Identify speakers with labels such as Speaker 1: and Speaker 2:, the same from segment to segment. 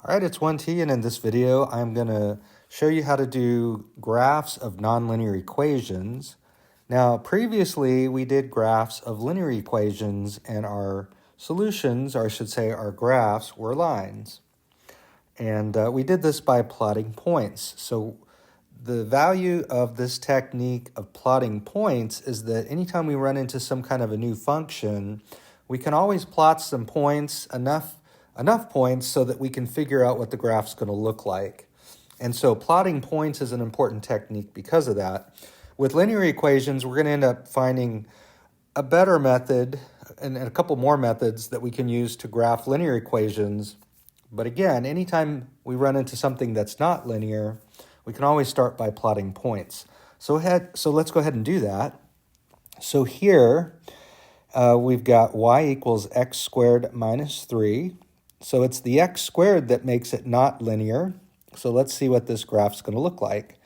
Speaker 1: All right, it's 1T, and in this video, I'm going to show you how to do graphs of nonlinear equations. Now, previously, we did graphs of linear equations, and our solutions, or I should say our graphs, were lines. And we did this by plotting points. So the value of this technique of plotting points is that anytime we run into some kind of a new function, we can always plot some points, enough points so that we can figure out what the graph's going to look like. And so plotting points is an important technique because of that. With linear equations, we're going to end up finding a better method and a couple more methods that we can use to graph linear equations. But again, anytime we run into something that's not linear, we can always start by plotting points. So let's go ahead and do that. So here we've got y equals x squared minus 3. So it's the x squared that makes it not linear. So let's see what this graph's going to look like.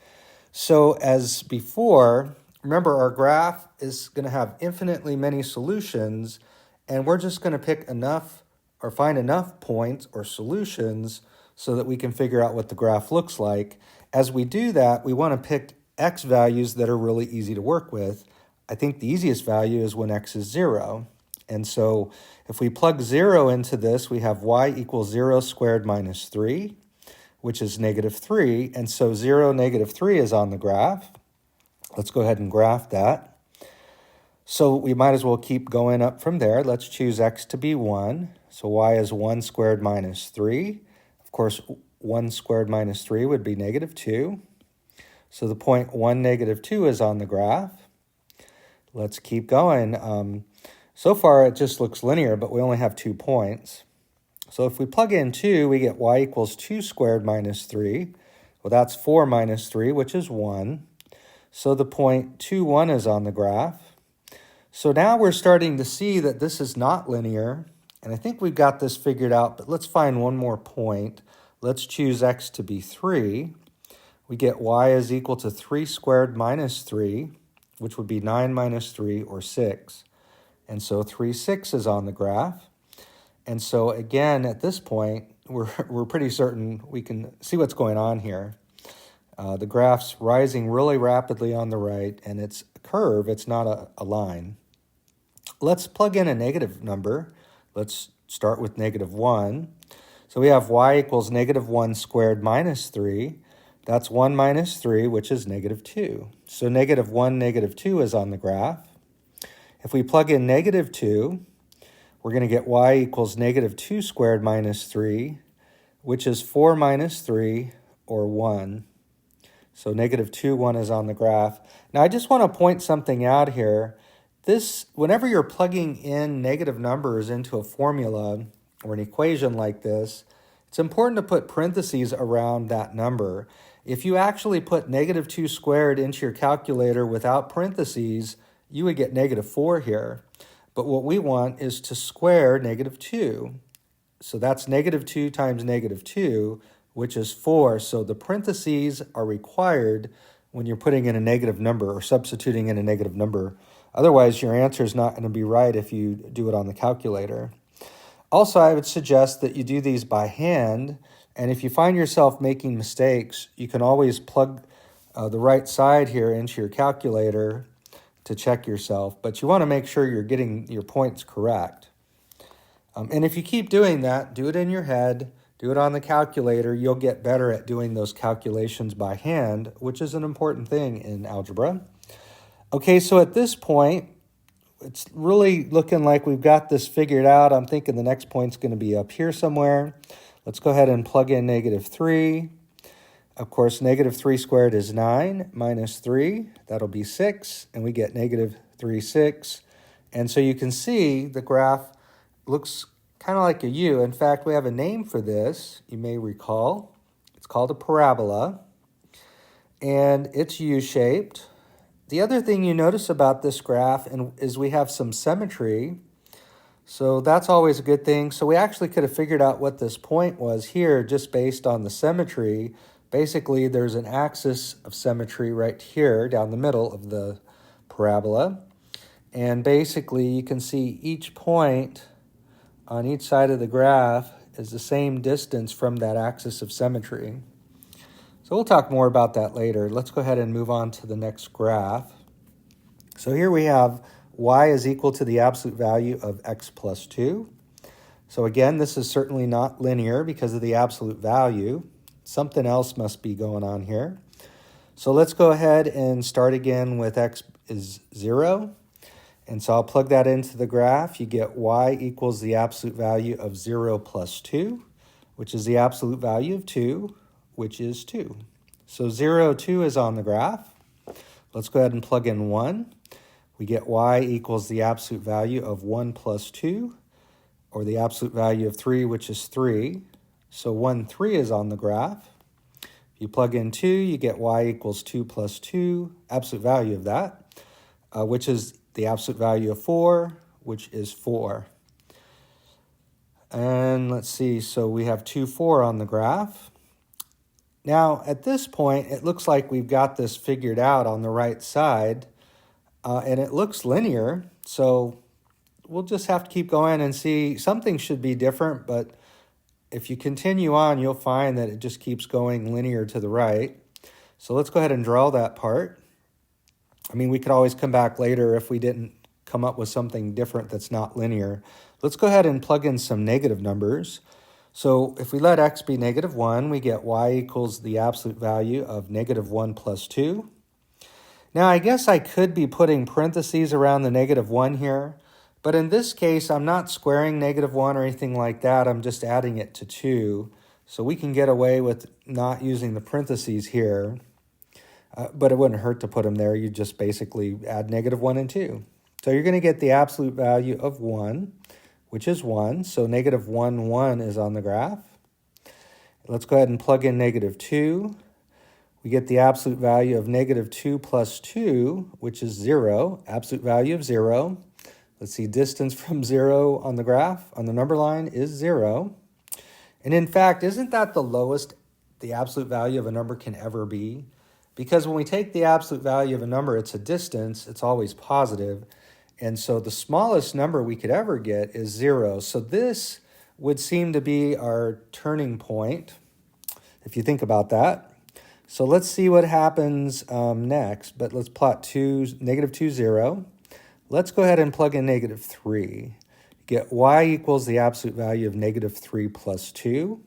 Speaker 1: So as before, remember our graph is going to have infinitely many solutions, and we're just going to pick enough or find enough points or solutions so that we can figure out what the graph looks like. As we do that, we want to pick x values that are really easy to work with. I think the easiest value is when x is 0. And so if we plug 0 into this, we have y equals 0 squared minus 3, which is negative 3. And so 0, negative 3 is on the graph. Let's go ahead and graph that. So we might as well keep going up from there. Let's choose x to be 1. So y is 1 squared minus 3. Of course, 1 squared minus 3 would be negative 2. So the point 1, negative 2 is on the graph. Let's keep going. So far, it just looks linear, but we only have 2 points. So if we plug in 2, we get y equals 2 squared minus 3. Well, that's 4 minus 3, which is 1. So the point 2, 1 is on the graph. So now we're starting to see that this is not linear, and I think we've got this figured out, but let's find one more point. Let's choose x to be 3. We get y is equal to 3 squared minus 3, which would be 9 minus 3, or 6. And so 3, 6 is on the graph. And so again, at this point, we're pretty certain we can see what's going on here. The graph's rising really rapidly on the right, and it's a curve, it's not a line. Let's plug in a negative number. Let's start with negative 1. So we have y equals negative 1 squared minus 3. That's 1 minus 3, which is negative 2. So negative 1, negative 2 is on the graph. If we plug in negative 2, we're going to get y equals negative 2 squared minus 3, which is 4 minus 3, or 1. So negative 2, 1 is on the graph. Now I just want to point something out here. Whenever you're plugging in negative numbers into a formula or an equation like this, it's important to put parentheses around that number. If you actually put negative 2 squared into your calculator without parentheses, you would get negative 4 here. But what we want is to square negative 2. So that's negative 2 times negative 2, which is 4. So the parentheses are required when you're putting in a negative number or substituting in a negative number. Otherwise, your answer is not going to be right if you do it on the calculator. Also, I would suggest that you do these by hand. And if you find yourself making mistakes, you can always plug the right side here into your calculator to check yourself, but you want to make sure you're getting your points correct. And if you keep doing that, do it in your head, do it on the calculator, you'll get better at doing those calculations by hand, which is an important thing in algebra. Okay, so at this point, it's really looking like we've got this figured out. I'm thinking the next point's going to be up here somewhere. Let's go ahead and plug in negative 3. Of course, negative 3 squared is 9 minus 3. That'll be 6, and we get negative 3, 6. And so you can see the graph looks kind of like a U. In fact, we have a name for this, you may recall. It's called a parabola, and it's U-shaped. The other thing you notice about this graph is we have some symmetry. So that's always a good thing. So we actually could have figured out what this point was here just based on the symmetry. Basically, there's an axis of symmetry right here down the middle of the parabola. And basically, you can see each point on each side of the graph is the same distance from that axis of symmetry. So we'll talk more about that later. Let's go ahead and move on to the next graph. So here we have y is equal to the absolute value of x plus 2. So again, this is certainly not linear because of the absolute value. Something else must be going on here. So let's go ahead and start again with x is 0. And so I'll plug that into the graph. You get y equals the absolute value of 0 plus 2, which is the absolute value of 2, which is 2. So 0, 2 is on the graph. Let's go ahead and plug in 1. We get y equals the absolute value of 1 plus 2, or the absolute value of 3, which is 3. So 1, 3 is on the graph. If you plug in 2, you get y equals 2 plus 2, absolute value of that, which is the absolute value of 4, which is 4. And let's see, so we have 2, 4 on the graph. Now, at this point, it looks like we've got this figured out on the right side, and it looks linear, so we'll just have to keep going and see. Something should be different, but if you continue on, you'll find that it just keeps going linear to the right. So let's go ahead and draw that part. I mean, we could always come back later if we didn't come up with something different that's not linear. Let's go ahead and plug in some negative numbers. So if we let x be negative 1, we get y equals the absolute value of negative 1 plus 2. Now, I guess I could be putting parentheses around the negative 1 here, but in this case, I'm not squaring negative 1 or anything like that. I'm just adding it to 2. So we can get away with not using the parentheses here, but it wouldn't hurt to put them there. You just basically add negative 1 and 2. So you're going to get the absolute value of 1, which is 1. So negative 1, 1 is on the graph. Let's go ahead and plug in negative 2. We get the absolute value of negative 2 plus 2, which is 0, absolute value of 0. Let's see, distance from 0 on the graph, on the number line, is 0. And in fact, isn't that the lowest the absolute value of a number can ever be? Because when we take the absolute value of a number, it's a distance, it's always positive. And so the smallest number we could ever get is 0. So this would seem to be our turning point, if you think about that. So let's see what happens next. But let's plot negative 2, 0. Let's go ahead and plug in negative 3. Get y equals the absolute value of negative 3 plus 2,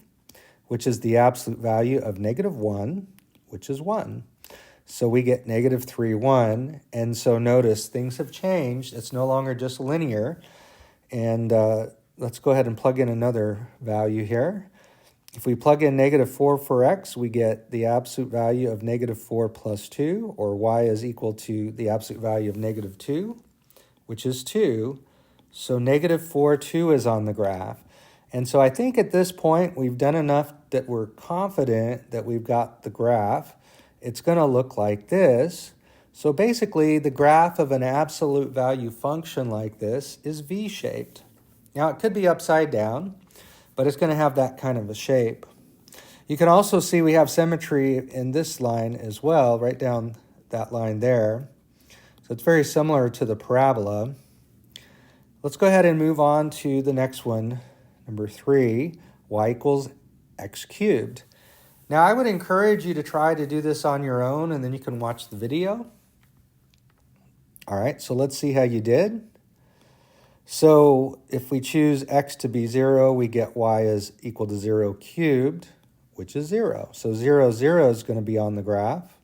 Speaker 1: which is the absolute value of negative 1, which is 1. So we get negative 3, 1. And so notice things have changed. It's no longer just linear. And let's go ahead and plug in another value here. If we plug in negative 4 for x, we get the absolute value of negative 4 plus 2, or y is equal to the absolute value of negative 2, which is 2. So negative 4, 2 is on the graph. And so I think at this point we've done enough that we're confident that we've got the graph. It's going to look like this. So basically the graph of an absolute value function like this is V-shaped. Now it could be upside down, but it's going to have that kind of a shape. You can also see we have symmetry in this line as well, right down that line there. So it's very similar to the parabola. Let's go ahead and move on to the next one, number 3, y equals x cubed. Now I would encourage you to try to do this on your own and then you can watch the video. All right, so let's see how you did. So if we choose x to be 0, we get y is equal to 0 cubed, which is 0. So 0, 0 is going to be on the graph.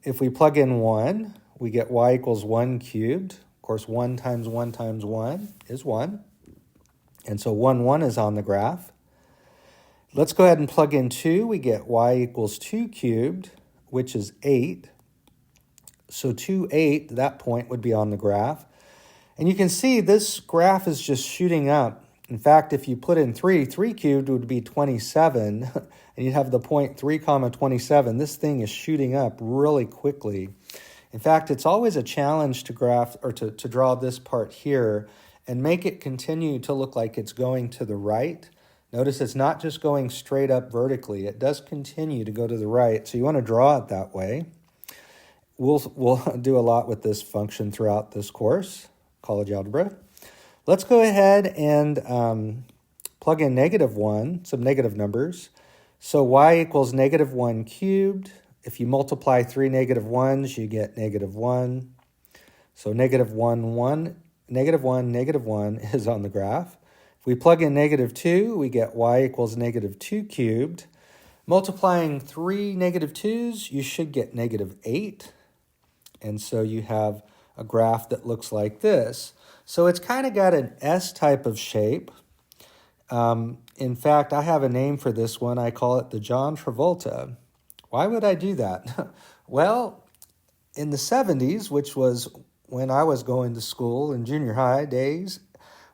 Speaker 1: If we plug in 1, we get y equals 1 cubed. Of course, 1 times 1 times 1 is 1. And so 1, 1 is on the graph. Let's go ahead and plug in 2. We get y equals 2 cubed, which is 8. So 2, 8, that point would be on the graph. And you can see this graph is just shooting up. In fact, if you put in 3, 3 cubed would be 27, and you'd have the point 3 comma 27. This thing is shooting up really quickly. In fact, it's always a challenge to graph or to draw this part here and make it continue to look like it's going to the right. Notice it's not just going straight up vertically. It does continue to go to the right, so you want to draw it that way. We'll do a lot with this function throughout this course, college algebra. Let's go ahead and plug in -1, some negative numbers. So y equals -1 cubed. If you multiply 3 negative 1s, you get -1. So -1, 1, -1 is on the graph. If we plug in -2, we get y equals -2 cubed. Multiplying 3 -2s, you should get -8. And so you have a graph that looks like this. So it's kind of got an S type of shape. In fact, I have a name for this one. I call it the John Travolta. Why would I do that? Well, in the 70s, which was when I was going to school in junior high days,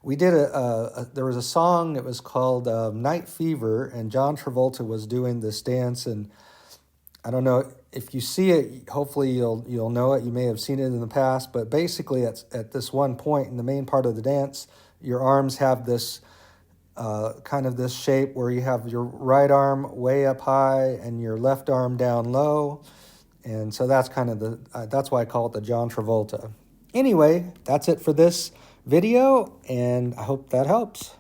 Speaker 1: we did there was a song that was called Night Fever, and John Travolta was doing this dance, and I don't know if you see it, hopefully you'll know it. You may have seen it in the past, but basically at this one point in the main part of the dance, your arms have this kind of this shape where you have your right arm way up high and your left arm down low. And so that's kind of that's why I call it the John Travolta. Anyway, that's it for this video, and I hope that helps.